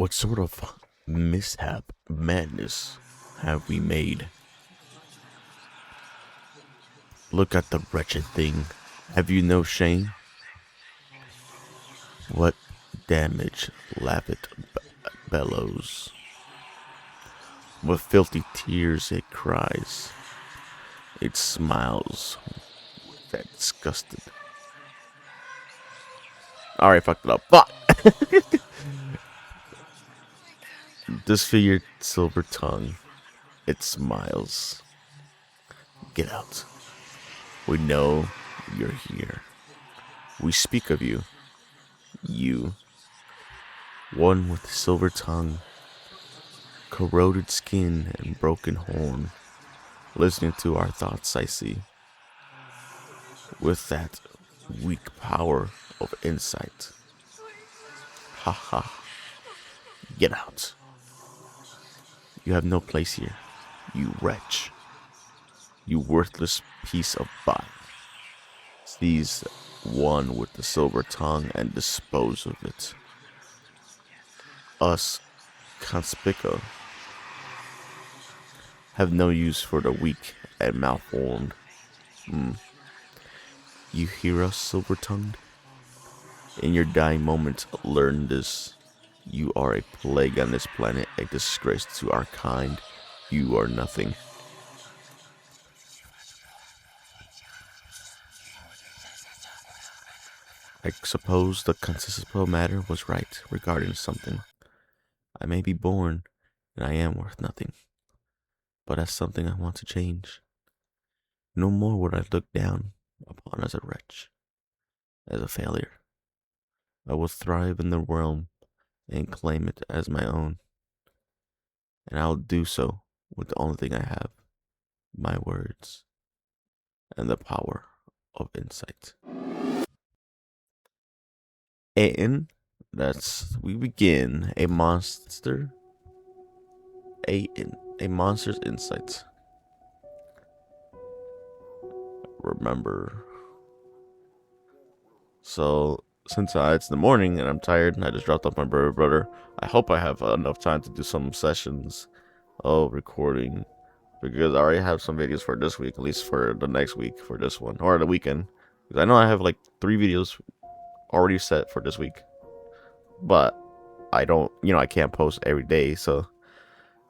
What sort of mishap, madness have we made? Look at the wretched thing. Have you no shame? What damage Lappet bellows. With filthy tears it cries. It smiles. That disgusted. Alright, fucked it up. Fuck! Disfigured silver tongue. It smiles. Get out. We know you're here. We speak of you. You. One with silver tongue, corroded skin, and broken horn. Listening to our thoughts, I see. With that weak power of insight. Ha ha. Get out. You have no place here, you wretch. You worthless piece of bot. Seize one with the silver tongue and dispose of it. Us, conspicuous, have no use for the weak and malformed. You hear us, silver-tongued? In your dying moments, learn this. You are a plague on this planet, a disgrace to our kind. You are nothing. I suppose the consistoral matter was right regarding something. I may be born, and I am worth nothing. But that's something I want to change. No more would I look down upon as a wretch, as a failure. I will thrive in the realm and claim it as my own. And I'll do so with the only thing I have, my words, and the power of insight. And we begin a monster's insight. Remember. So since it's the morning and I'm tired and I just dropped off my brother, I hope I have enough time to do some sessions of recording, because I already have some videos for this week, at least for the next week, for this one, or the weekend. Because I know I have like 3 videos already set for this week, but I don't, I can't post every day, so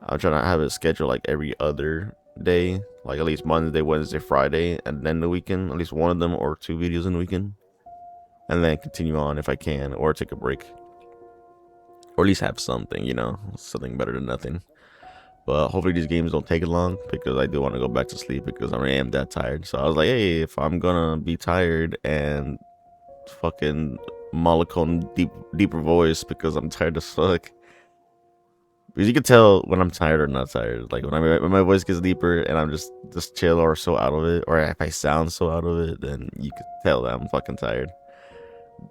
I'm trying to have it scheduled like every other day, like at least Monday, Wednesday, Friday, and then the weekend, at least one of them or 2 videos in the weekend, and then continue on if I can, or take a break, or at least have something, something better than nothing. But hopefully these games don't take it long, because I do want to go back to sleep, because I am that tired. So I was like, hey, if I'm gonna be tired and fucking monotone deeper voice because I'm tired as fuck. Because you can tell when I'm tired or not tired. Like when my voice gets deeper and I'm just chill or so out of it, or if I sound so out of it, then you can tell that I'm fucking tired.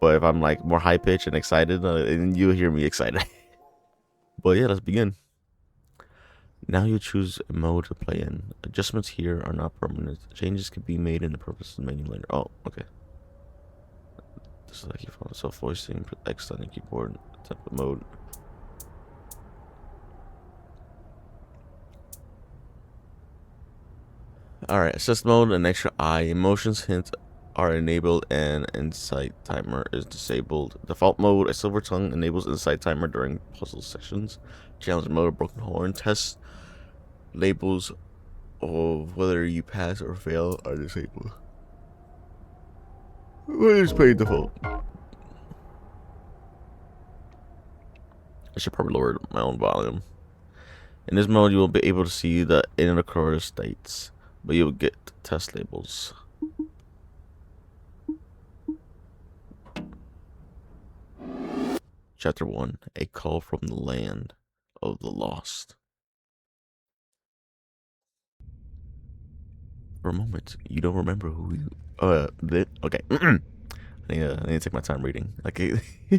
But if I'm like more high pitched and excited, and you'll hear me excited. But yeah, let's begin. Now you choose a mode to play in. Adjustments here are not permanent. Changes can be made in the purposes menu later. Oh, okay. This is like your phone. Self voicing, X on the keyboard, template mode. Alright, assist mode and extra eye. Emotions hints are enabled and insight timer is disabled. Default mode, a silver tongue enables insight timer during puzzle sections. Challenge mode, broken horn. Test labels of whether you pass or fail are disabled. Let's play default. I should probably lower my own volume. In this mode, you will be able to see the inner core states, but you'll get test labels. Chapter 1, A Call from the Land of the Lost. For a moment, you don't remember who you... okay. I need to take my time reading. Like,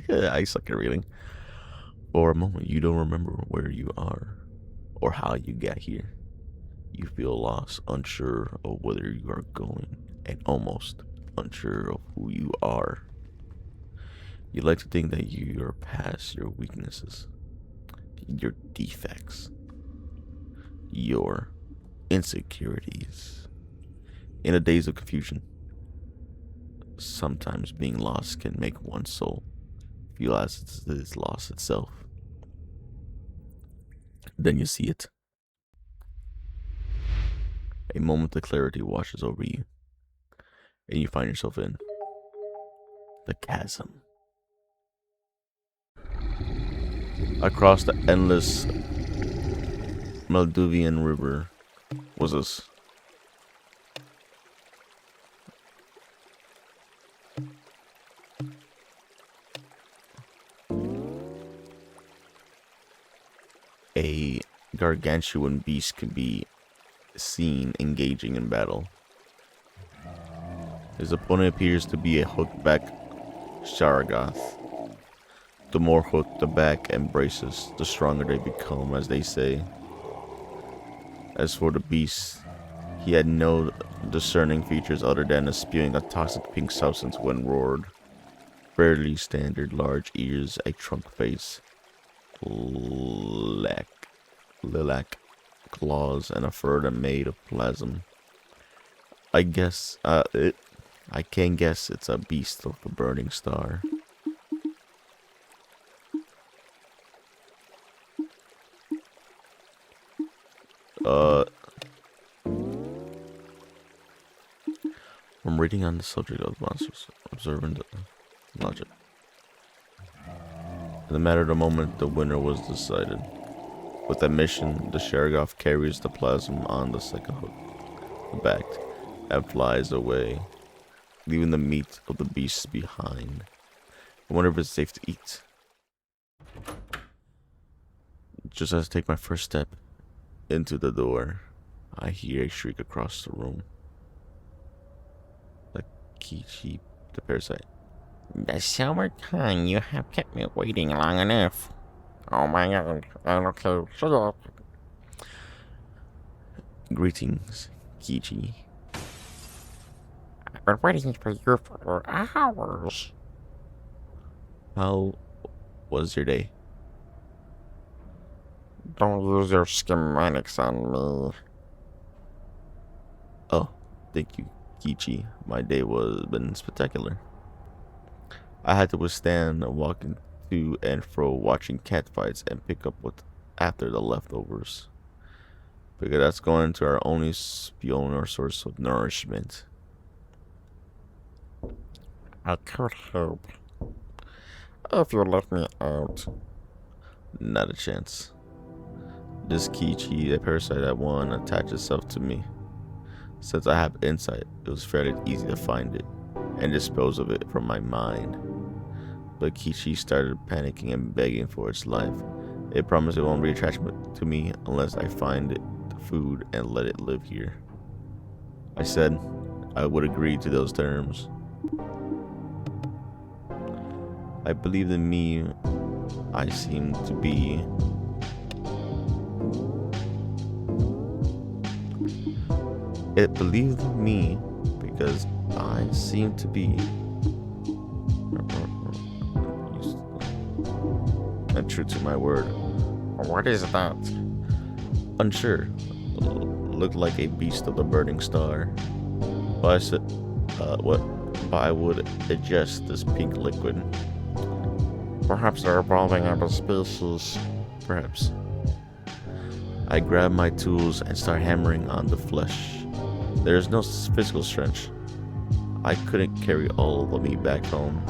I suck at reading. For a moment, you don't remember where you are or how you got here. You feel lost, unsure of whether you are going, and almost unsure of who you are. You like to think that you are past your weaknesses, your defects, your insecurities. In the days of confusion, sometimes being lost can make one's soul feel as it is lost itself. Then you see it. A moment of clarity washes over you, and you find yourself in the chasm. Across the endless Maldivian River was this. A gargantuan beast could be seen engaging in battle. His opponent appears to be a hookback Sharagoth. The more hooked the back embraces, the stronger they become, as they say. As for the beast, he had no discerning features other than spewing a toxic pink substance when roared. Fairly standard large ears, a trunk face, lilac claws, and a fur that made of plasm. I can guess it's a beast of the burning star. I'm reading on the subject of monsters, observing the logic. In the matter of the moment, the winner was decided. With that mission, the Sharagoth carries the plasm on the second hook, backed, and flies away, leaving the meat of the beasts behind. I wonder if it's safe to eat. Just as I take my first step into the door, I hear a shriek across the room. The Kichi, the parasite. The summertime, you have kept me waiting long enough. Oh my god, okay, shut up. Greetings, Kichi. I've been waiting for you for hours. How was your day? Don't use your schematics on me. Oh, thank you, Kichi. My day was been spectacular. I had to withstand walking to and fro, watching catfights, and pick up what after the leftovers. Because that's going to our only source of nourishment. I could help. If you let me out. Not a chance. This Kichi, a parasite at one, attached itself to me. Since I have insight, it was fairly easy to find it and dispose of it from my mind. But Kichi started panicking and begging for its life. It promised it won't reattach to me unless I find it food and let it live here. I said I would agree to those terms. I believed in me. I seemed to be It believed in me because I seemed to be untrue to my word. What is that? Unsure. Looked like a beast of the burning star. But I said, what? But I would ingest this pink liquid. Perhaps they're evolving out of species. Perhaps. I grabbed my tools and start hammering on the flesh. There is no physical strength. I couldn't carry all the meat back home.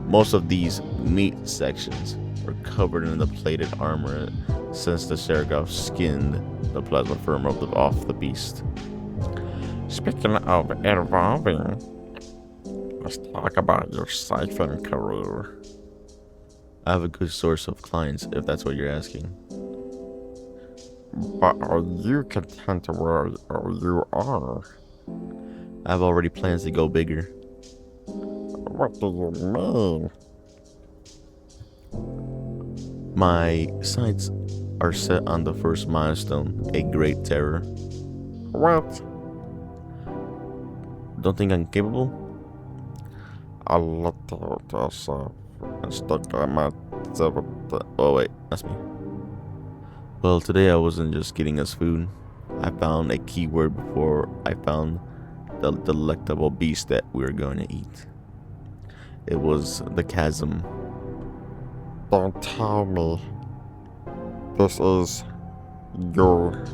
Most of these meat sections were covered in the plated armor since the Sharagoth skinned the plasma firm off the beast. Speaking of evolving, let's talk about your siphon career. I have a good source of clients, if that's what you're asking. But are you content where you are? I have already plans to go bigger. What do you mean? My sights are set on the first milestone, a great terror. What? Don't think I'm capable? I looked at yourself and stuck my What's up with the... Oh, wait. That's me. Well, today I wasn't just getting us food. I found a keyword before I found the delectable beast that we were going to eat. It was the chasm. Don't tell me this is you're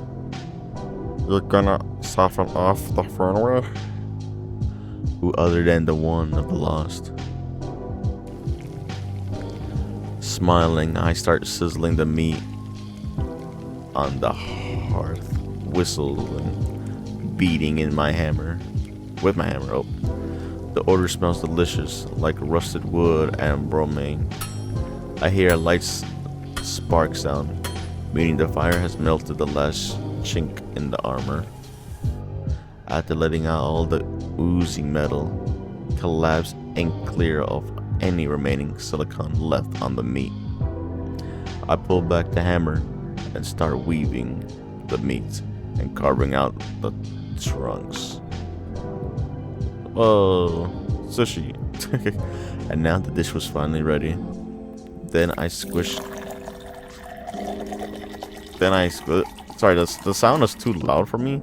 gonna soften off the runway? Who other than the one of the lost? Smiling, I start sizzling the meat on the hearth, whistling, beating in my hammer. With my hammer, oh. The odor smells delicious, like rusted wood and bromine. I hear a light spark sound, meaning the fire has melted the last chink in the armor. After letting out all the oozy metal, collapse and clear of any remaining silicon left on the meat. I pull back the hammer and start weaving the meat and carving out the trunks. Oh, sushi. And now the dish was finally ready. Then I squish. Sorry, the sound is too loud for me.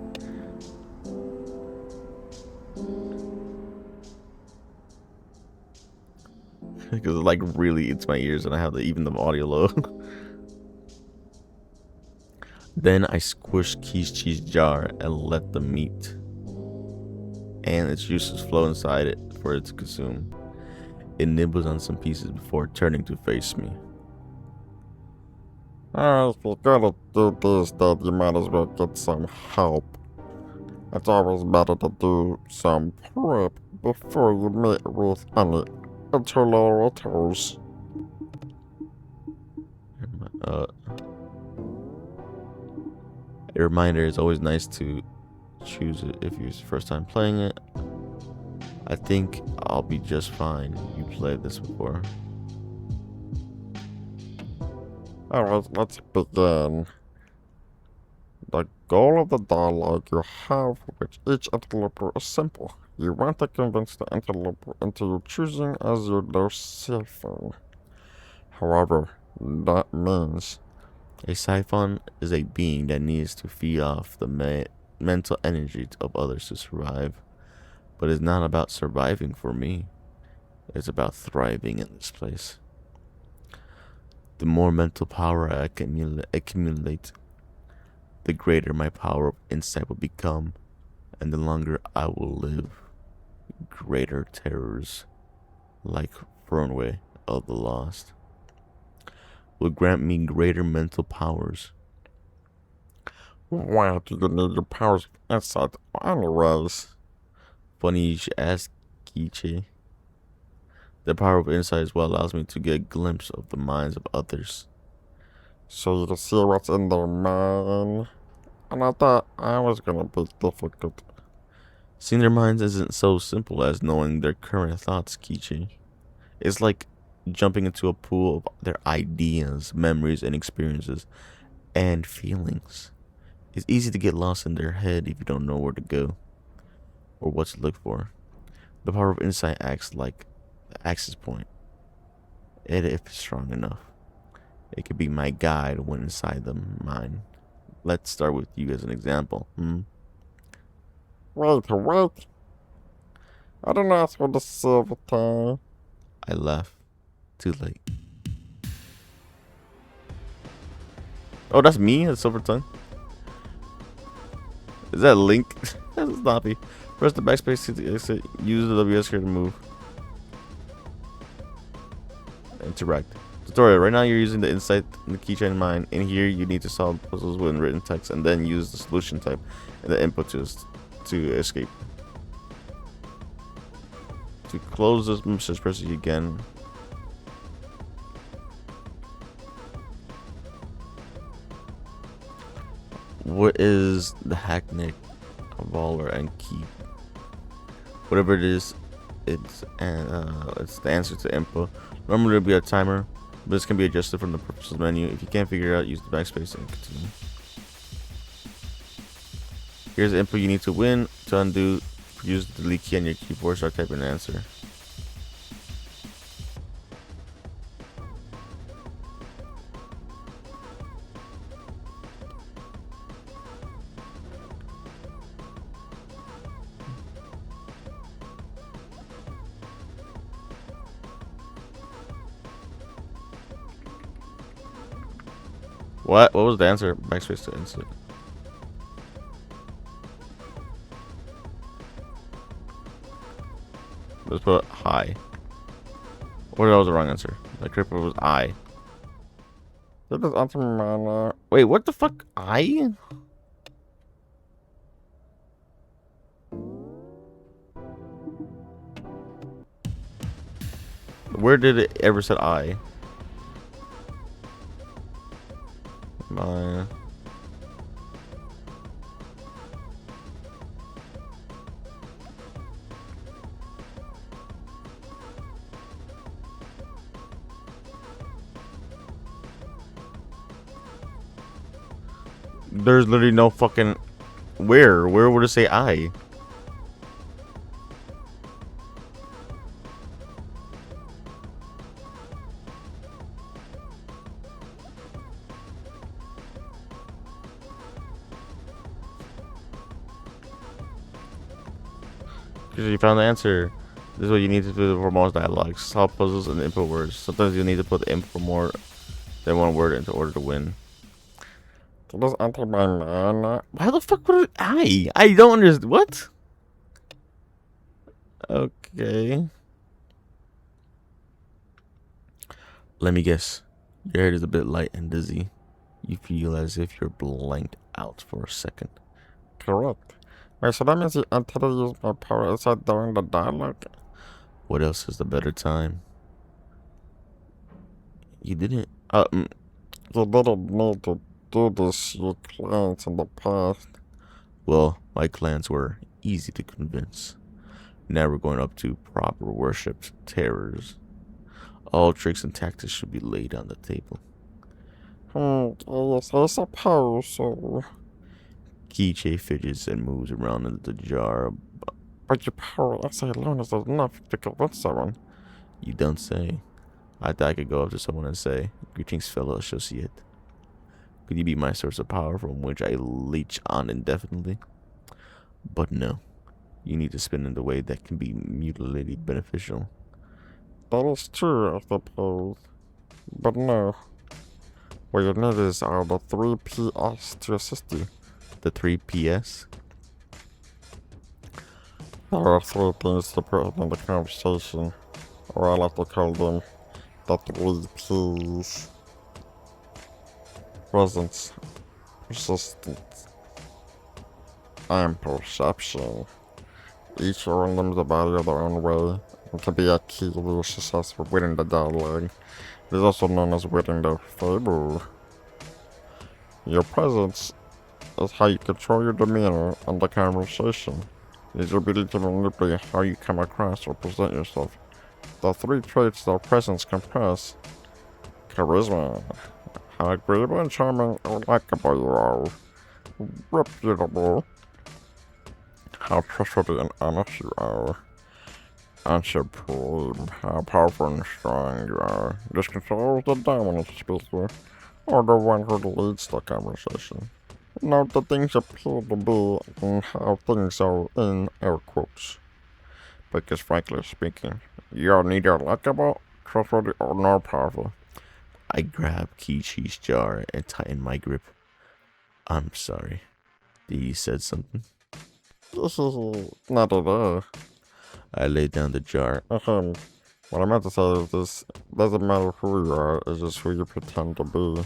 Because it like really eats my ears and I have even the audio low. Then I squish Kichi's jar and let the meat and its juices flow inside it for it to consume. It nibbles on some pieces before turning to face me. If you're gonna do this, then you might as well get some help. It's always better to do some prep before you meet with any interlocutors. A reminder, it's always nice to choose it if it's your first time playing it. I think I'll be just fine. You played this before. Alright, let's begin. The goal of the dialogue you have with each interloper is simple. You want to convince the interloper into you choosing as your Lucifer. However, that means A siphon is a being that needs to feed off the mental energy of others to survive. But it's not about surviving for me. It's about thriving in this place. The more mental power I accumulate, the greater my power of insight will become, and the longer I will live. Greater terrors, like Fernway of the Lost, will grant me greater mental powers. why do you need your powers of insight anyways? Funny you should ask, Kichi. The power of insight is what allows me to get a glimpse of the minds of others. So you can see what's in their mind. And I thought I was gonna be difficult. Seeing their minds isn't so simple as knowing their current thoughts, Kichi. It's like jumping into a pool of their ideas, memories, and experiences, and feelings. It's easy to get lost in their head if you don't know where to go or what to look for. The power of insight acts like the access point. And if it's strong enough, it could be my guide when inside the mind. Let's start with you as an example. Wait. I didn't ask for the silver time. I left. Too late. Oh, that's me? That's Silver Tongue? Is that Link? That's Snappy. Press the backspace to exit. Use the WS here to move. Interact. Tutorial. Right now you're using the insight and the keychain in mind. In here you need to solve puzzles with written text and then use the solution type and the input to escape. To close this message, press it again. What is the hacknick, Valar, and keep? Whatever it is, it's the answer to input. Normally there'll be a timer, but this can be adjusted from the preferences menu. If you can't figure it out, use the backspace and continue. Here's the input you need to win. To undo, use the delete key on your keyboard. Start typing an answer. What? What was the answer? Backspace to insert. Let's put high. What was the wrong answer? The correct was I. It is anti-mana. Wait, what the fuck? I? Where did it ever said I? My. There's literally no fucking. Where? Where would it say I? Because you found the answer. This is what you need to do for most dialogues. Solve puzzles and input words. Sometimes you need to put input for more than one word in order to win. It is anti-mana. Why the fuck would it I don't understand. What? Okay. Let me guess. Your head is a bit light and dizzy. You feel as if you're blanked out for a second. Correct. Wait, so that means the entity used my power inside during the dialogue? What else is the better time? You didn't. You didn't need to do this, you clients in the past. Well, my clans were easy to convince. Now we're going up to proper worshipped terrors. All tricks and tactics should be laid on the table. Yes, I suppose so. Keychain fidgets and moves around in the jar. But your power essay alone is enough to convince someone. You don't say. I thought I could go up to someone and say, "Greetings, fellow associate. Could you be my source of power from which I leech on indefinitely?" But no. You need to spin in a way that can be mutually beneficial. That is true, I suppose. But no. What you need is the 3 PS to assist you. The 3 PS? There are 3 things to put in the conversation, or I like to call them the 3 Ps. Presence, persistence, and perception. Each one of them is a value of their own way and can be a key to your success for winning the dialogue. It is also known as winning the fable. Your presence is how you control your demeanor and the conversation. It is your ability to manipulate how you come across or present yourself. The 3 traits that presence comprise: charisma, how agreeable and charming or likable you are; reputable, how trustworthy and honest you are; and supreme, how powerful and strong you are. This controls the dominant speaker, or the one who leads the conversation. Note the things appear to be and how things are in air quotes. Because frankly speaking, you are neither likable, trustworthy, or nor powerful. I grab Kichi's jar and tighten my grip. I'm sorry. You said something? Not at all. I laid down the jar. What I meant to say is this: doesn't matter who you are, it's just who you pretend to be.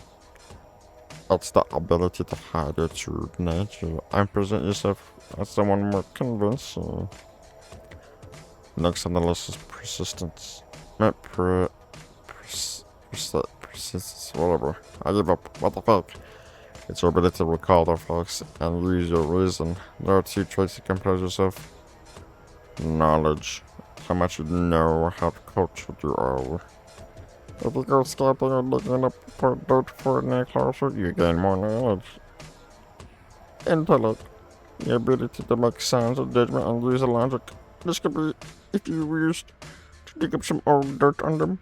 It's the ability to hide your true nature and present yourself as someone more convincing. Next on the list is persistence. Persistence, whatever. I give up. What the fuck? It's your ability to recall the facts and use your reason. There are 2 traits to compose yourself. Knowledge. How much you know, how cultured you are. If you go scalping or looking up for dirt for an near closer, you gain more knowledge. Intellect. The ability to make sounds of judgment and use logic. This could be if you used to dig up some old dirt on them.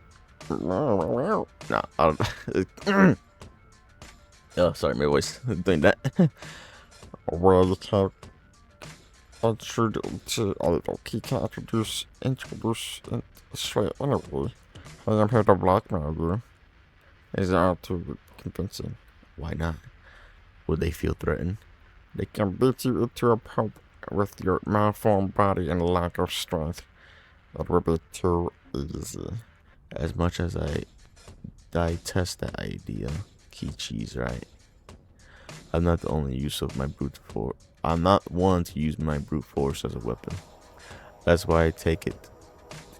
No, I don't. Oh, sorry, my voice. Doing that. Well, you can't introduce straight anyway. I am here to blackmail you. Is that too convincing? Why not? Would they feel threatened? They can beat you into a pulp with your malformed body and lack of strength. It would be too easy. As much as I detest that idea, key cheese, right? I'm not the only use of my brute force. I'm not one to use my brute force as a weapon. That's why I take it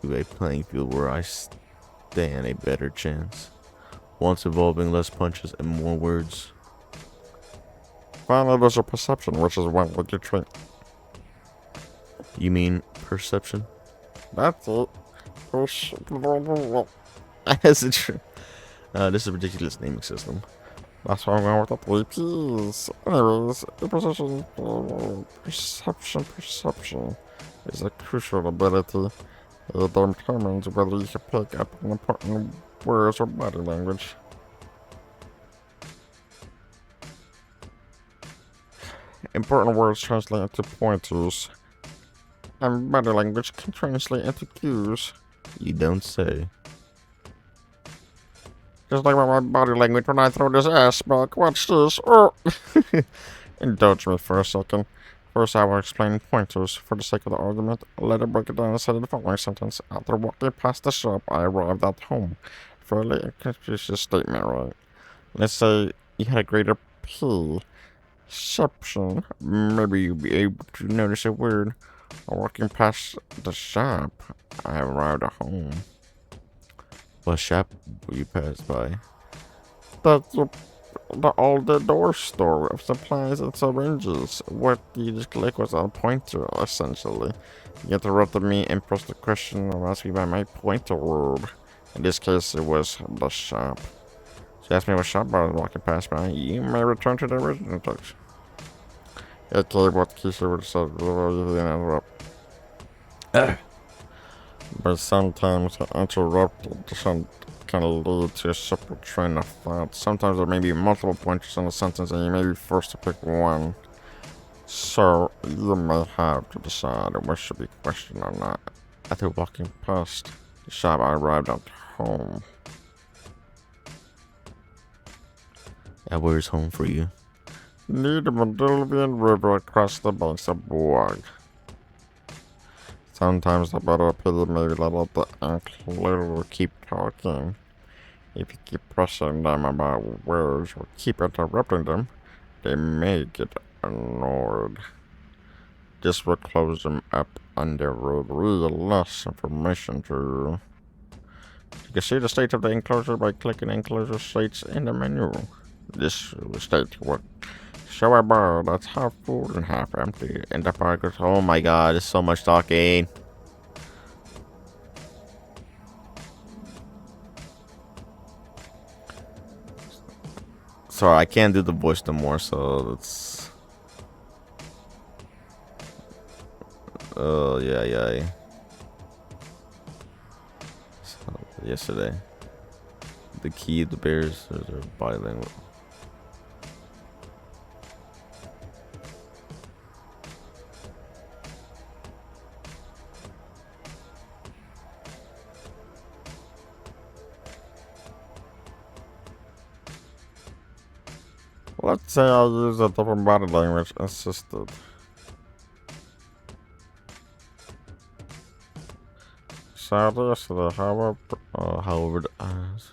to a playing field where I stand a better chance. Once involving less punches and more words. Finally, there's a perception, which is one with your trait. You mean perception? That's it. That's true. This is a ridiculous naming system. That's why I'm going with the 3 P's. Anyways, the perception is a crucial ability. It determines whether you can pick up on important words or body language. Important words translate into pointers, and body language can translate into cues. You don't say. Just like my body language when I throw this ass back. Watch this. Oh. Indulge me for a second. First, I will explain pointers for the sake of the argument. Let it break it down instead of the following sentence. After walking past the shop, I arrived at home. Fairly inconspicuous statement, right? Let's say you had a greater perception. Maybe you'll be able to notice a word. Walking past the shop, I arrived at home. What shop will you pass by? That's the older door store of supplies and syringes. What you just click was a pointer, essentially. You interrupted me and pressed the question or asked me by my pointer word. In this case, it was the shop. She asked me what shop I was walking past by. You may return to the original text. Okay, what Keisha would have said, you didn't interrupt. But sometimes the interrupted can lead to a separate train of thought. Sometimes there may be multiple pointers in a sentence and you may be forced to pick one. So, you may have to decide what should be questioned or not. After walking past the shop, I arrived at home. And where's home for you? Near the Maldivian River across the banks of Borg. Sometimes the better pity may let the include keep talking. If you keep pressing them about words or keep interrupting them, they may get annoyed. This will close them up and they will read less information to you. You can see the state of the enclosure by clicking enclosure states in the menu. This will state what show a bar that's half full and half empty in the park. Oh my god, there's so much talking. Sorry, I can't do the voice no more, so it's... Oh, yeah. So, yesterday. The key, the bears, their body language. Let's say I use a different body language assisted. Sadly, yesterday, However, the eyes.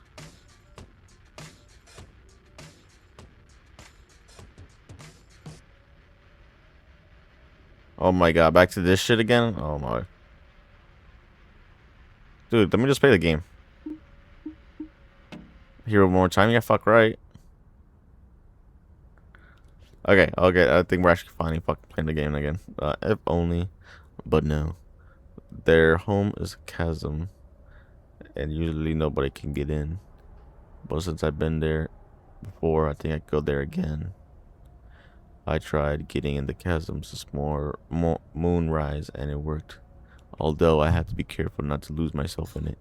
Oh my god, back to this shit again? Oh my. Dude, let me just play the game. Hear one more time, yeah, fuck right. Okay, I think we're actually finally fucking playing the game again. If only, but no. Their home is a chasm, and usually nobody can get in. But since I've been there before, I think I could go there again. I tried getting in the chasms this moonrise, and it worked. Although I have to be careful not to lose myself in it.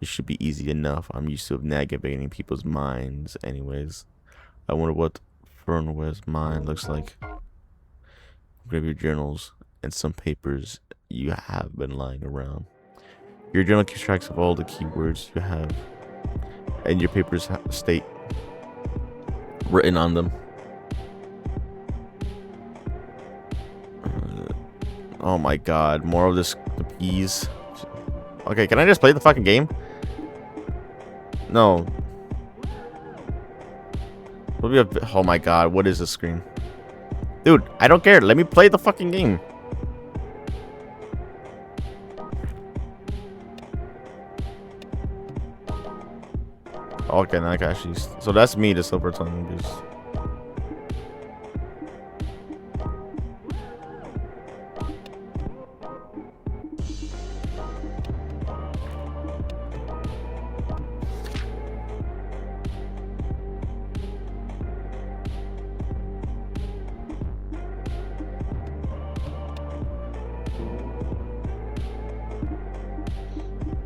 It should be easy enough. I'm used to navigating people's minds anyways. I wonder what Fernwest's mind looks like. Grab your journals and some papers you have been lying around. Your journal keeps track of all the keywords you have, and your papers state written on them. Oh my god, more of this appease. Okay, can I just play the fucking game? No. Oh my god, what is this screen? Dude, I don't care. Let me play the fucking game. Okay, now I can actually. So that's me, the silver tongue. Just.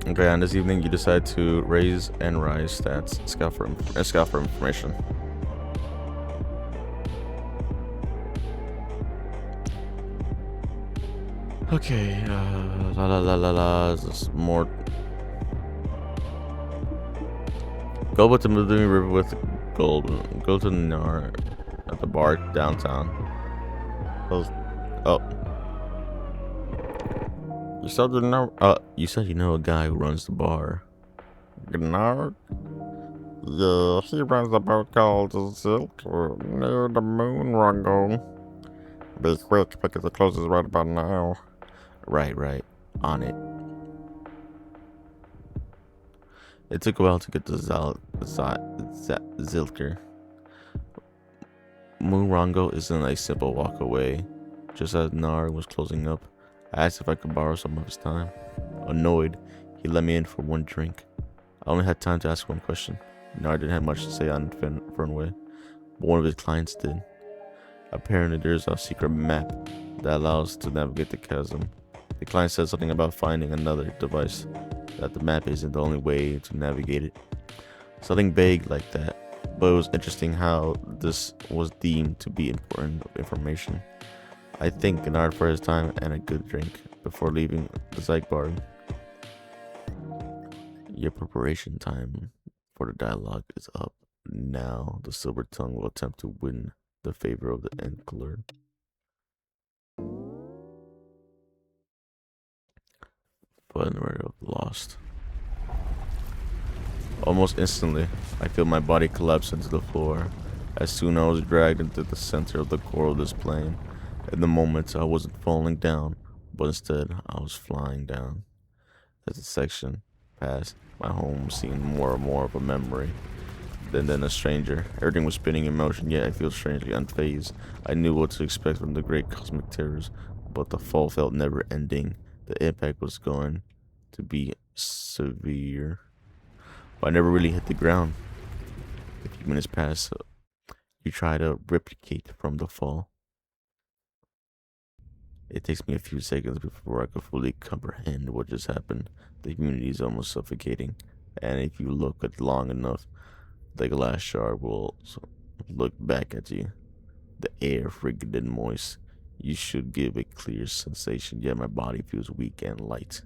Okay, and this evening you decide to raise and rise stats. Scout for information. Okay, la la la la la. This more. Go with the Moving River with gold. Go to Nar at the bar downtown. Oh. You said you know. You said you know a guy who runs the bar. Gnarg? Yeah, he runs a boat called Silk near the moon rungo. Be quick because it closes right about now. Right. On it. It took a while to get to Zilker. Moonrongo isn't a simple walk away. Just as Nar was closing up, I asked if I could borrow some of his time. Annoyed, he let me in for one drink. I only had time to ask one question. Nar didn't have much to say on Fernway, but one of his clients did. Apparently there's a secret map that allows to navigate the chasm. The client said something about finding another device, that the map isn't the only way to navigate it. Something vague like that, but it was interesting how this was deemed to be important information. I thanked Gennard for his time and a good drink before leaving the Zyke bar. Your preparation time for the dialogue is up. Now the Silver Tongue will attempt to win the favor of the Enkler. But lost. Almost instantly, I feel my body collapse into the floor. As soon as I was dragged into the center of the core of this plane. In the moment, I wasn't falling down, but instead, I was flying down. As the section passed, my home seemed more and more of a memory than a stranger. Everything was spinning in motion, yet I feel strangely unfazed. I knew what to expect from the great cosmic terrors, but the fall felt never ending. The impact was going to be severe. But I never really hit the ground. A few minutes passed, so you try to replicate from the fall. It takes me a few seconds before I can fully comprehend what just happened. The humidity is almost suffocating, and if you look at it long enough, the glass shard will look back at you. The air frigid and moist. You should give a clear sensation, yet my body feels weak and light,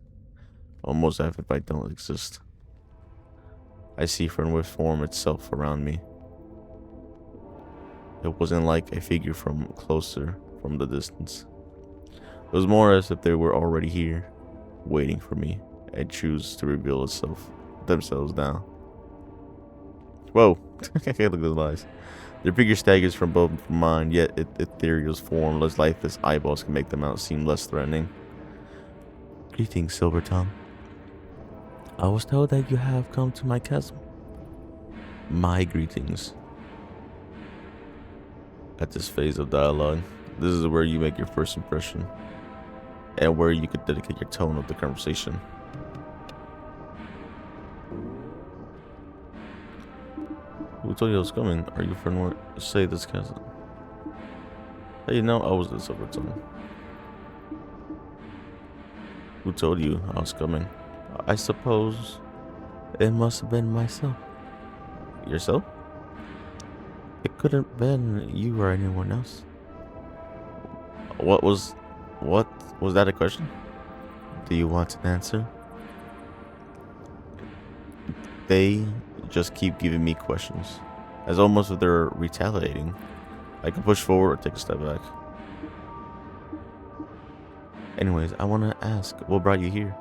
almost as if I don't exist. I see Fernwood form itself around me. It wasn't like a figure from closer from the distance. It was more as if they were already here, waiting for me, and choose to reveal themselves now. Whoa! Look at those eyes. Their figure staggers from both mine, yet ethereal's formless, lifeless eyeballs can make them out seem less threatening. Greetings, Silver Tongue. I was told that you have come to my chasm. My greetings. At this phase of dialogue, this is where you make your first impression, and where you could dedicate your tone of the conversation. Who told you I was coming? Are you from where? Say this chasm. Hey, you know I was the Silver Tongue. Who told you I was coming? I suppose it must have been myself. Yourself? It couldn't have been you or anyone else. What was that a question? Do you want an answer? They just keep giving me questions. As almost if they're retaliating. I can push forward or take a step back. Anyways, I want to ask, what brought you here?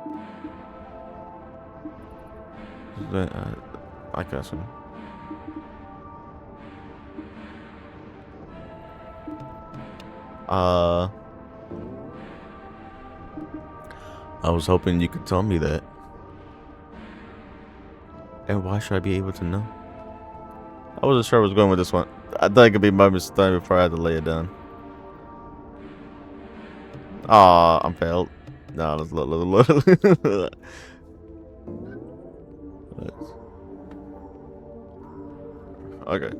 I guess so. I was hoping you could tell me that. And why should I be able to know? I wasn't sure I was going with this one. I thought it could be my mistake before I had to lay it down. Aw, I'm failed. No, let's look. Okay.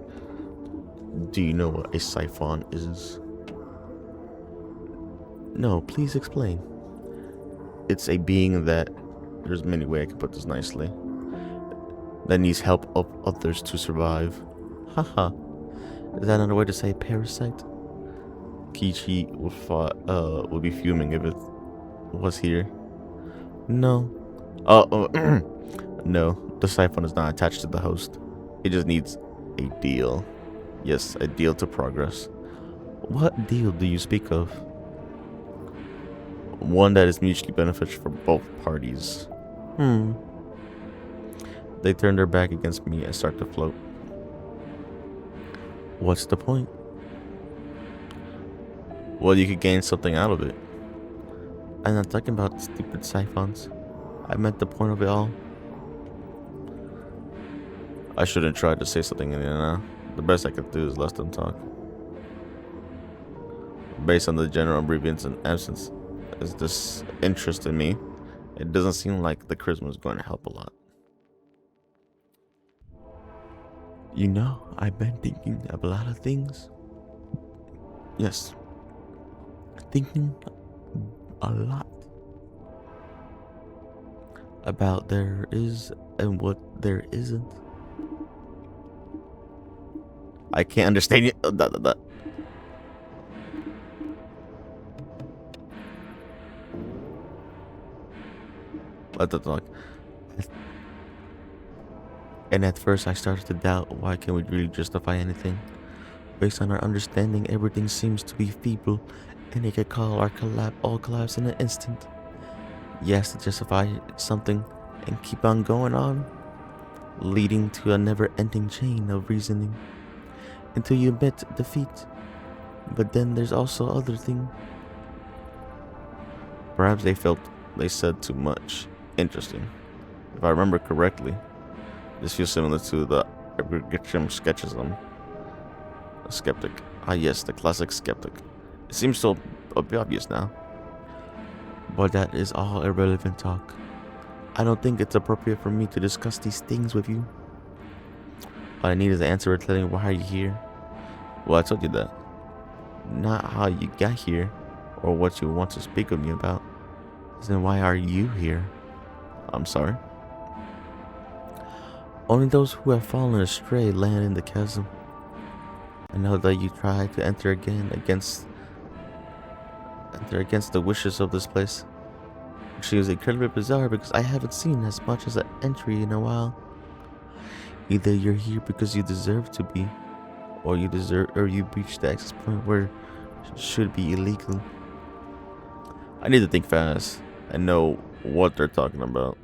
Do you know what a siphon is? No, please explain. It's a being that, there's many ways I can put this nicely, that needs help of others to survive. Haha. Is that another way to say parasite? Kichi would be fuming if it was here. No. No, the siphon is not attached to the host. It just needs a deal. Yes, a deal to progress. What deal do you speak of? One that is mutually beneficial for both parties. They turn their back against me and start to float. What's the point? Well, you could gain something out of it. I'm not talking about stupid siphons. I meant the point of it all. I shouldn't try to say something in there now. The best I could do is let them talk. Based on the general abbreviations and absence is this interest in me, it doesn't seem like the charisma is going to help a lot. You know, I've been thinking of a lot of things. Yes. Thinking a lot about there is and what there isn't. I can't understand you. Let the talk. And at first I started to doubt, why can't we really justify anything? Based on our understanding, everything seems to be feeble, and it could call our all collapse in an instant. Yes, to justify something and keep on going on, leading to a never-ending chain of reasoning, until you admit defeat. But then there's also other thing. Perhaps they felt they said too much. Interesting. If I remember correctly, this feels similar to the Eldritch skepticism. A skeptic. Ah yes, the classic skeptic. It seems so obvious now. But that is all irrelevant talk. I don't think it's appropriate for me to discuss these things with you. All I need is an answer telling me why are you here. Well, I told you that. Not how you got here, or what you want to speak with me about. Then why are you here? I'm sorry. Only those who have fallen astray land in the chasm. I know that you try to enter against the wishes of this place. Which is incredibly bizarre because I haven't seen as much as an entry in a while. Either you're here because you deserve to be, or you reach the access point where it should be illegal. I need to think fast and know what they're talking about.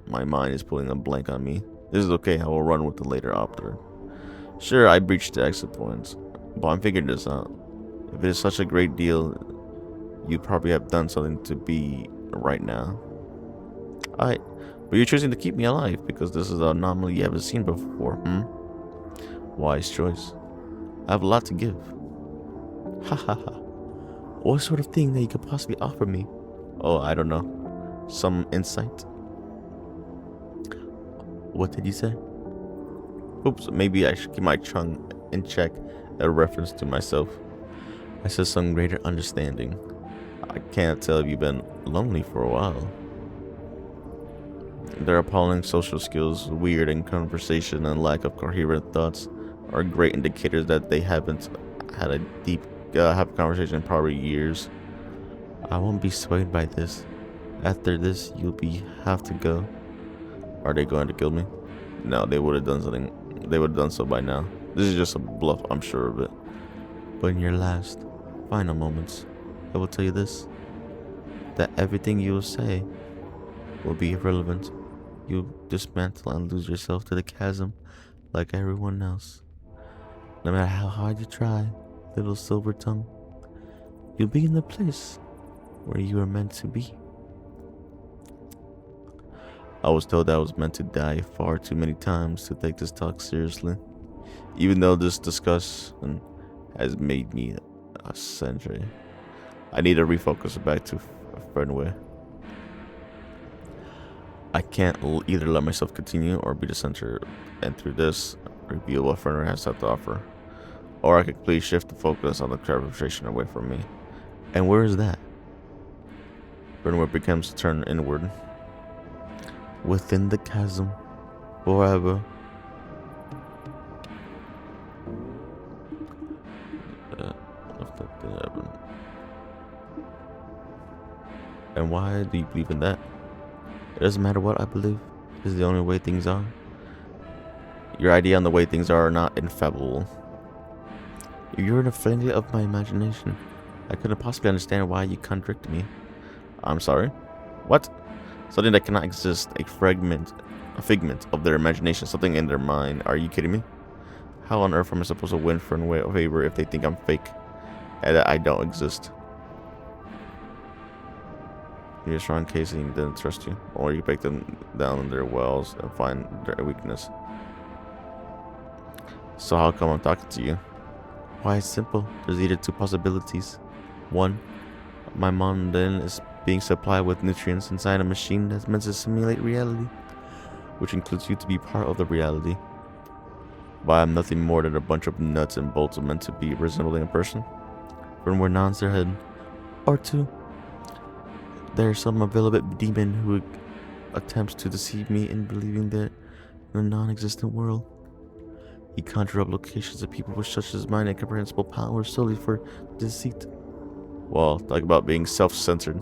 My mind is pulling a blank on me. This is okay, I will run with the later opter. Sure, I breached the exit points, but I'm figuring this out. If it is such a great deal, you probably have done something to be right now. But you're choosing to keep me alive because this is an anomaly you haven't seen before, Wise choice. I have a lot to give. Ha ha ha. What sort of thing that you could possibly offer me? Oh, I don't know. Some insight? What did you say? Oops, maybe I should keep my tongue in check, a reference to myself. I said some greater understanding. I can't tell if you've been lonely for a while. Their appalling social skills, weird in conversation, and lack of coherent thoughts are great indicators that they haven't had a deep have a conversation in probably years. I won't be swayed by this. After this, you'll have to go. Are they going to kill me? No, they would have done something they would have done so by now. This is just a bluff, I'm sure of it. But in your last, final moments, I will tell you this, that everything you will say will be irrelevant. You dismantle and lose yourself to the chasm like everyone else. No matter how hard you try, little silver tongue, you'll be in the place where you are meant to be. I was told I was meant to die far too many times to take this talk seriously, even though this discussion has made me a century. I need to refocus back to Fernway. I can't either let myself continue or be the center, and through this, reveal what Fernway has to offer. Or I could completely shift the focus on the conversation away from me. And where is that? Fernway becomes to turn inward. Within the chasm, forever. If that did happen. And why do you believe in that? It doesn't matter what I believe. This is the only way things are. Your idea on the way things are not infallible. You're in a frenzy of my imagination. I couldn't possibly understand why you contradict me. I'm sorry? What? Something that cannot exist, a figment of their imagination, something in their mind. Are you kidding me? How on earth am I supposed to win Fernway favor if they think I'm fake and that I don't exist? You're a strong case and they didn't trust you, or you break them down in their wells and find their weakness. So how come I'm talking to you? Why, it's simple. There's either two possibilities. One, my mundane is being supplied with nutrients inside a machine that's meant to simulate reality, which includes you to be part of the reality. But I'm nothing more than a bunch of nuts and bolts meant to be resembling a person. Fernway nods their head. Or two, there's some available demon who attempts to deceive me in believing that in a non-existent world. He conjures up locations of people with such as mine incomprehensible power solely for deceit. Well, talk about being self-centered.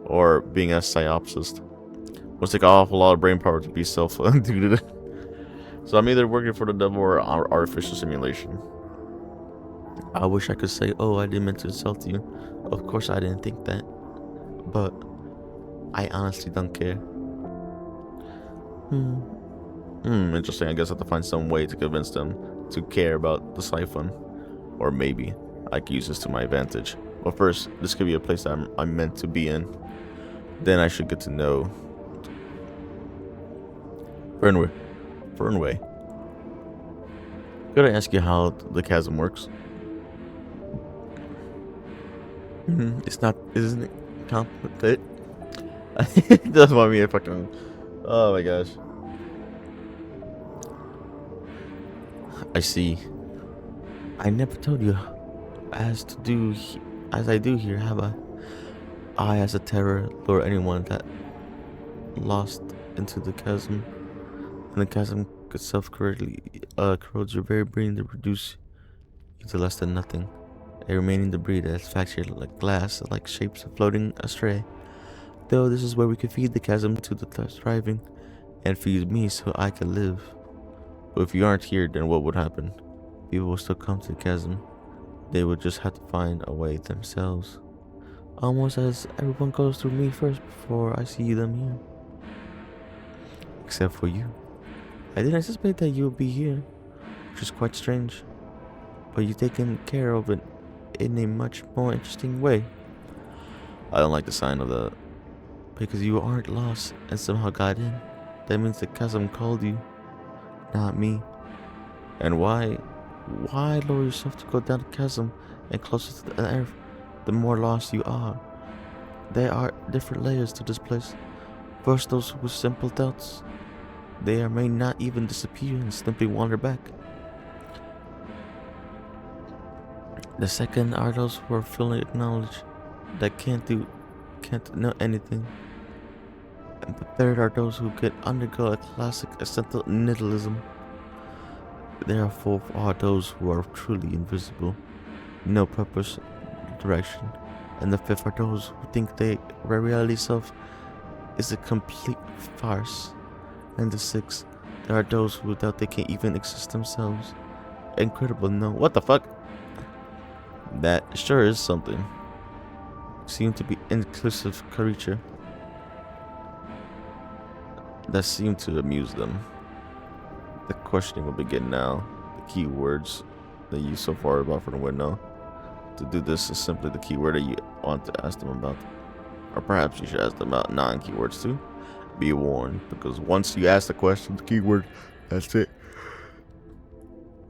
Or being a psyopsist. Must take an awful lot of brain power to be self-duted. So I'm either working for the devil or artificial simulation. I wish I could say, oh, I didn't mean to insult you. Of course I didn't think that. But I honestly don't care. Interesting. I guess I have to find some way to convince them to care about the siphon. Or maybe I could use this to my advantage. But first, this could be a place that I'm meant to be in. Then I should get to know Fernway. Could I ask you how the chasm works? Isn't it complicated? It doesn't want me to fucking. Oh my gosh. I see. I never told you as I do here, have I? I, as a terror, lure anyone that lost into the chasm, and the chasm itself corrodes your very brain to reduce you to less than nothing. A remaining debris that is fractured like glass, like shapes floating astray. Though this is where we could feed the chasm to the thriving, and feed me so I can live. But if you aren't here, then what would happen? People will still come to the chasm. They would just have to find a way themselves. Almost as everyone goes through me first before I see them here. Except for you. I didn't anticipate that you would be here, which is quite strange. But you've taken care of it in a much more interesting way. I don't like the sign of that. Because you aren't lost and somehow got in. That means the chasm called you, not me. And why lower yourself to go down the chasm and closer to the earth? The more lost you are. There are different layers to this place. First, those with simple doubts. They may not even disappear and simply wander back. The second are those who are fully acknowledged, that can't know anything. And the third are those who could undergo a classic accidental nihilism. There are fourth are those who are truly invisible, no purpose, direction, and the fifth are those who think their reality self is a complete farce, and the sixth There are those who doubt they can even exist themselves. Incredible, no. What the fuck? That sure is something. Seem to be inclusive creature. That seemed to amuse them. The questioning will begin now. The key words they use so far about from the window. To do this is simply the keyword that you want to ask them about. Or perhaps you should ask them about non-keywords too. Be warned, because once you ask the question, the keyword, that's it.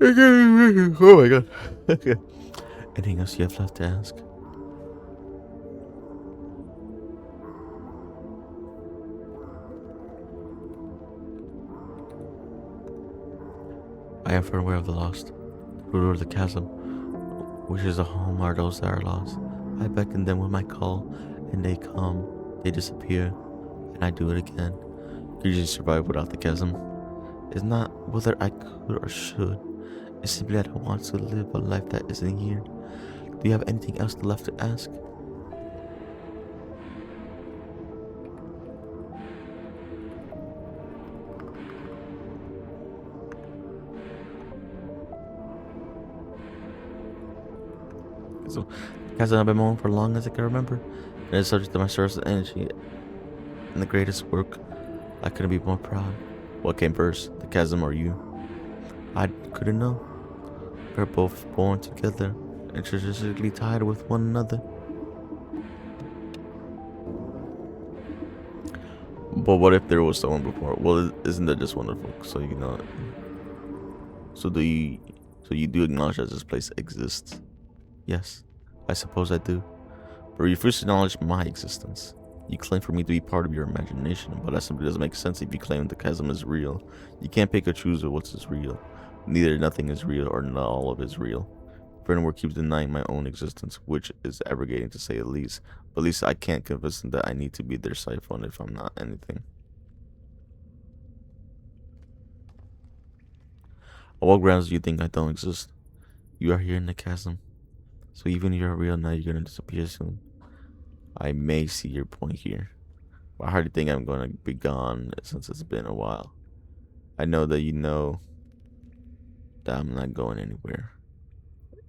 Oh my god. Anything else you have left to ask? I am far aware of the lost. The root of the chasm, which is the home are those that are lost. I beckon them with my call, and they come, they disappear, and I do it again. Could you survive without the chasm? It's not whether I could or should. It's simply that I want to live a life that isn't here. Do you have anything else left to ask? So, chasm I've been mowing for as long as I can remember. It is subject to my source of energy and the greatest work. I couldn't be more proud. What came first, the chasm or you? I couldn't know. We're both born together, intrinsically tied with one another. But what if there was someone before? Well, isn't that just wonderful? So you know it. So you do acknowledge that this place exists? Yes, I suppose I do. But you refuse to acknowledge my existence. You claim for me to be part of your imagination, but that simply doesn't make sense if you claim the chasm is real. You can't pick or choose what's is real. Neither nothing is real or not all of it is real. Furthermore, keeps denying my own existence, which is abrogating to say the least. But at least I can't convince them that I need to be their siphon if I'm not anything. On what grounds do you think I don't exist? You are here in the chasm. So even if you're real now, you're gonna disappear soon. I may see your point here, but I hardly think I'm gonna be gone since it's been a while. I know that you know that I'm not going anywhere.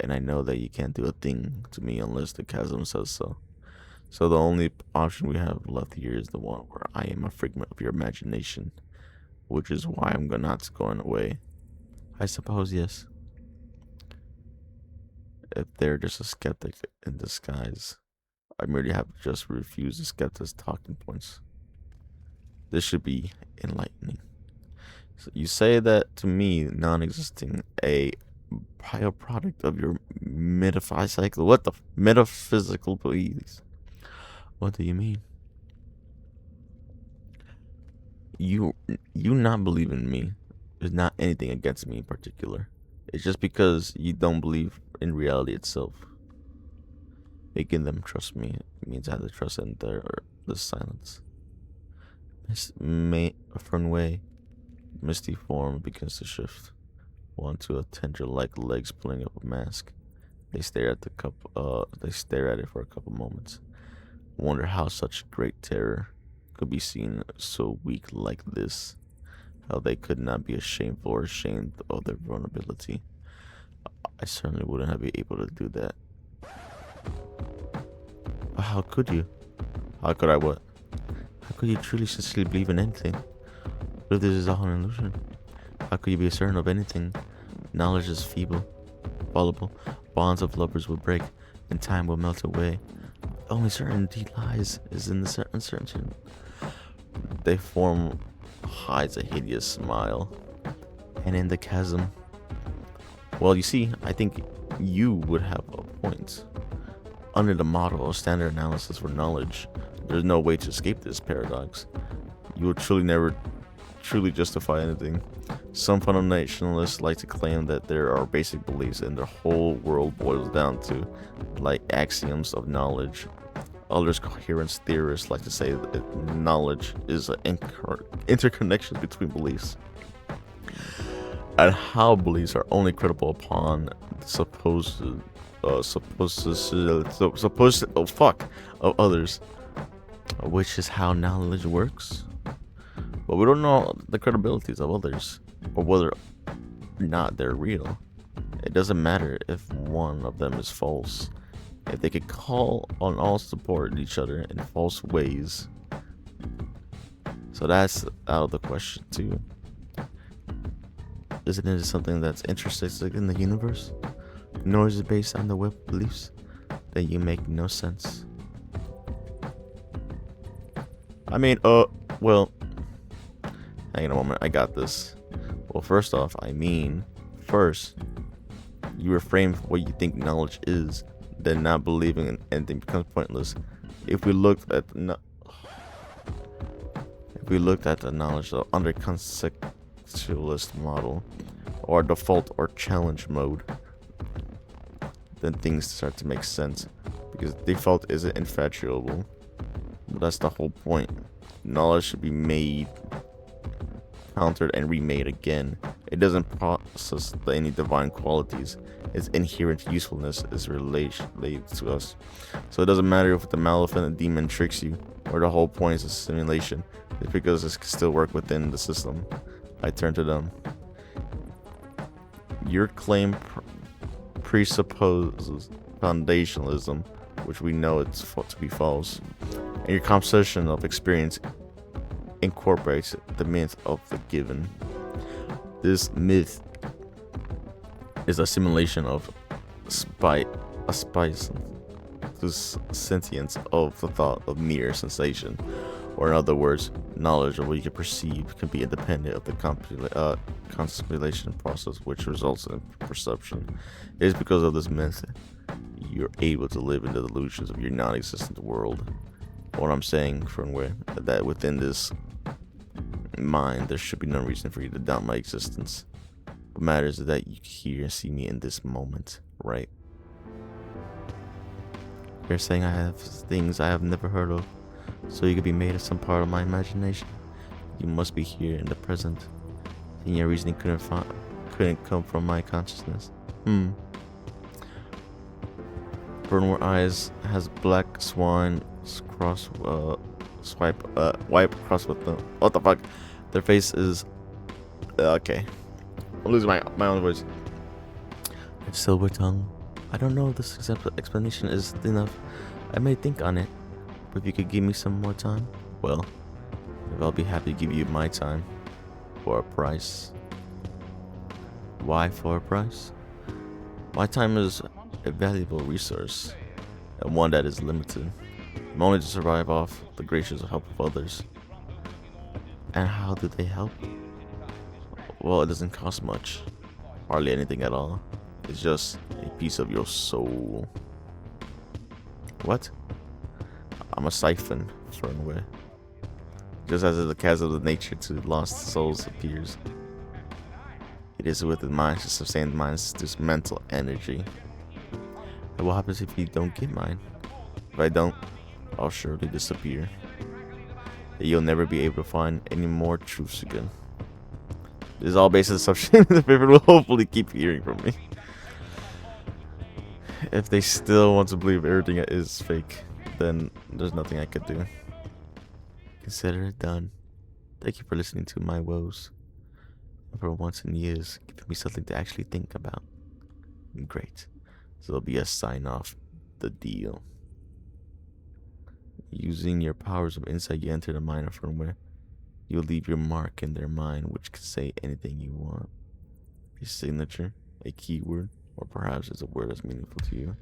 And I know that you can't do a thing to me unless the chasm says so. So the only option we have left here is the one where I am a figment of your imagination, which is why I'm not going away. I suppose, yes. If they're just a skeptic in disguise, I merely have just refused the skeptic's talking points. This should be enlightening. So you say that to me, non-existing, a byproduct of your metaphysical beliefs. What do you mean? You not believe in me is not anything against me in particular. It's just because you don't believe in reality itself. Making them trust me means I have to trust in the silence. A firm way, misty form begins to shift. One to a tendril like legs pulling up a mask. They stare at it for a couple moments. Wonder how such great terror could be seen so weak like this. How they could not be ashamed of their vulnerability. I certainly wouldn't have been able to do that. But how could you? How could I what? How could you truly sincerely believe in anything? What if this is all an illusion? How could you be certain of anything? Knowledge is feeble, fallible. Bonds of lovers will break, and time will melt away. Only certainty lies is in the uncertainty. They form hides a hideous smile, and in the chasm. Well, you see, I think you would have a point. Under the model of standard analysis for knowledge, there's no way to escape this paradox. You will truly never truly justify anything. Some fundamentalists like to claim that there are basic beliefs and their whole world boils down to like axioms of knowledge. Others coherence theorists like to say that knowledge is an interconnection between beliefs, and how beliefs are only credible upon supposed of others, which is how knowledge works. But we don't know the credibilities of others, or whether or not they're real. It doesn't matter if one of them is false. If they could call on all support each other in false ways. So that's out of the question too. Isn't it something that's intrinsic in the universe? Nor is it based on the web beliefs that you make no sense. I mean, well, hang on a moment, I got this. Well, first off, first, you reframe what you think knowledge is, then not believing in anything becomes pointless. If we looked at the knowledge under conceptualist model, or default or challenge mode, then things start to make sense, because default isn't infatuable. But that's the whole point. Knowledge should be made, countered, and remade again. It doesn't possess any divine qualities. Its inherent usefulness is related to us. So it doesn't matter if the malevolent demon tricks you, or the whole point is a simulation. It's because it can still work within the system. I turn to them. Your claim presupposes foundationalism, which we know it's to be false, and your composition of experience incorporates the myth of the given. This myth is a simulation of a spice to sentience of the thought of mere sensation, or in other words, knowledge of what you can perceive can be independent of the constellation process which results in perception. It is because of this myth you're able to live in the delusions of your non-existent world. What I'm saying, Fernway, that within this mind, there should be no reason for you to doubt my existence. What matters is that you hear and see me in this moment, right? You're saying I have things I have never heard of, so you could be made of some part of my imagination. You must be here in the present, and your reasoning couldn't come from my consciousness. Burnware eyes has black swan wipe cross with them. What the fuck? Their face is okay. I'm losing my own voice. Silver tongue. I don't know if this explanation is enough. I may think on it, but if you could give me some more time, well, if I'll be happy to give you my time for a price. Why for a price? My time is a valuable resource, and one that is limited. I'm only to survive off the gracious help of others. And how do they help? Well, it doesn't cost much. Hardly anything at all. It's just a piece of your soul. What? I'm a siphon, Fernway. Just as the chasm of nature to lost souls appears. It is within mine to sustain mine's this mental energy. And what happens if you don't get mine? If I don't, I'll surely disappear. You'll never be able to find any more truths again. This is all based on assumption the paper will hopefully keep hearing from me. If they still want to believe everything is fake, then there's nothing I could do. Consider it done. Thank you for listening to my woes. And for once in years, giving me something to actually think about. Great. So there'll be a sign off the deal. Using your powers of insight, you enter the mind of firmware. You'll leave your mark in their mind, which can say anything you want. A signature, a keyword, or perhaps it's a word that's meaningful to you.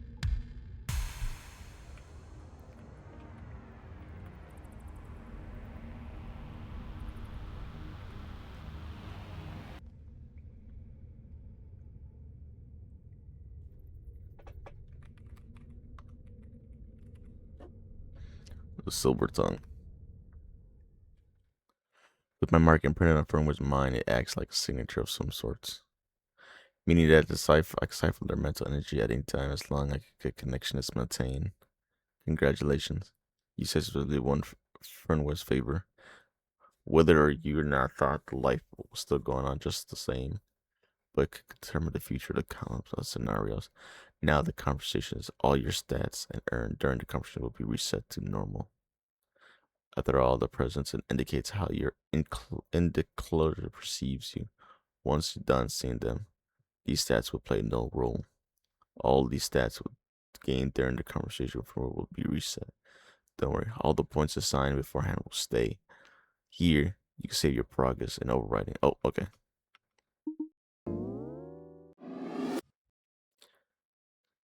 The silver tongue. With my mark imprinted on firmware's mind, it acts like a signature of some sorts. Meaning that I can cipher their mental energy at any time as long as a connection is maintained. Congratulations. You successfully won Fernware's favor. Whether you or not thought the life was still going on just the same, but could determine the future of the complex scenarios. Now the conversation is all your stats and earned during the conversation will be reset to normal. After all, the presence indicates how your enclosure perceives you. Once you're done seeing them, these stats will play no role. All these stats gained during the conversation will be reset. Don't worry, all the points assigned beforehand will stay. Here, you can save your progress and overriding. Oh, okay.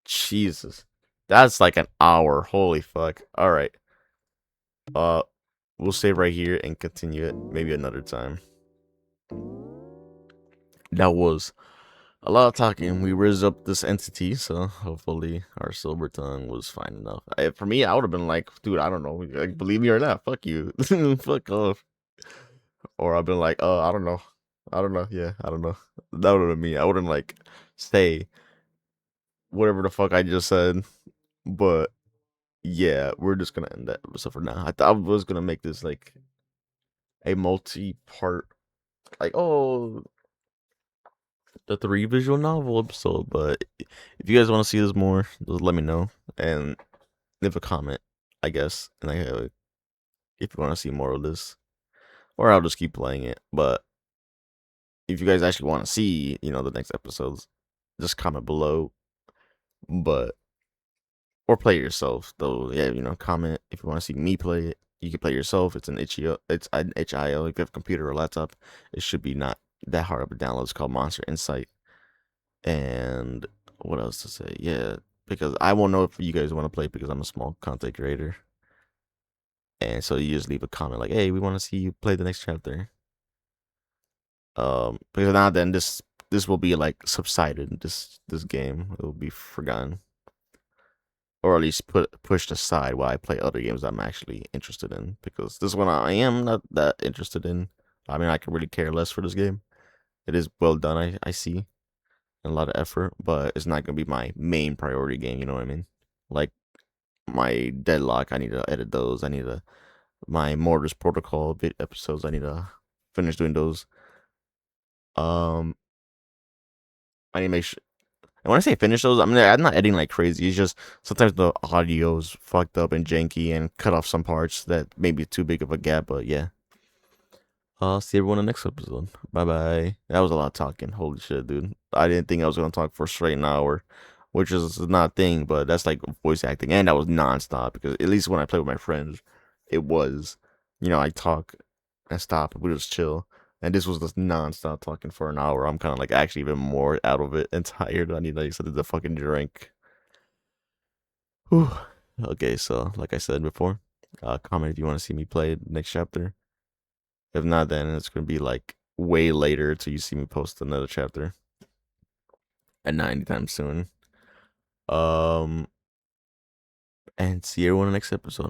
Jesus. That's like an hour. Holy fuck. Alright. We'll save right here and continue it maybe another time. That was a lot of talking. We raised up this entity, so hopefully our silver tongue was fine enough. For me, I would have been like, dude, I don't know. Like, believe me or not, fuck you. Fuck off. Or I've been like, I don't know. I don't know. Yeah, I don't know. That would have been me. I wouldn't like say whatever the fuck I just said. But yeah, we're just gonna end that episode for now. I thought I was gonna make this like a multi-part, like, oh, the 3 visual novel episode. But if you guys want to see this more, just let me know and leave a comment, I guess. And if you want to see more of this, or I'll just keep playing it. But if you guys actually want to see, the next episodes, just comment below. But or play it yourself, though. Yeah, comment if you want to see me play it. You can play it yourself. It's an itch.io. It's an itch.io. If you have a computer or laptop, it should be not that hard of a download. It's called Monster Insight. And what else to say? Yeah, because I won't know if you guys want to play because I'm a small content creator. And so you just leave a comment like, "Hey, we want to see you play the next chapter." Because now then this will be like subsided. This game, it will be forgotten, or at least pushed aside while I play other games I'm actually interested in. Because this one I am not that interested in. I mean, I can really care less for this game. It is well done, I see, and a lot of effort, but it's not gonna be my main priority game. You know what I mean? Like my Deadlock, I need to edit those. I need to my Mortars Protocol episodes. I need to finish doing those. I need to make sure. And when I say finish those, I'm not editing like crazy. It's just sometimes the audio's fucked up and janky and cut off some parts that may be too big of a gap. But yeah, I'll see everyone in the next episode. Bye bye. That was a lot of talking. Holy shit, dude. I didn't think I was gonna talk for straight an hour, which is not a thing, but that's like voice acting, and that was nonstop. Because at least when I play with my friends, it was, I talk and stop, we just chill. And this was just nonstop talking for an hour. I'm kind of like actually even more out of it and tired. I need like something to fucking drink. Whew. Okay, so like I said before, comment if you want to see me play next chapter. If not, then it's gonna be like way later till you see me post another chapter, and not anytime soon. And see everyone in the next episode.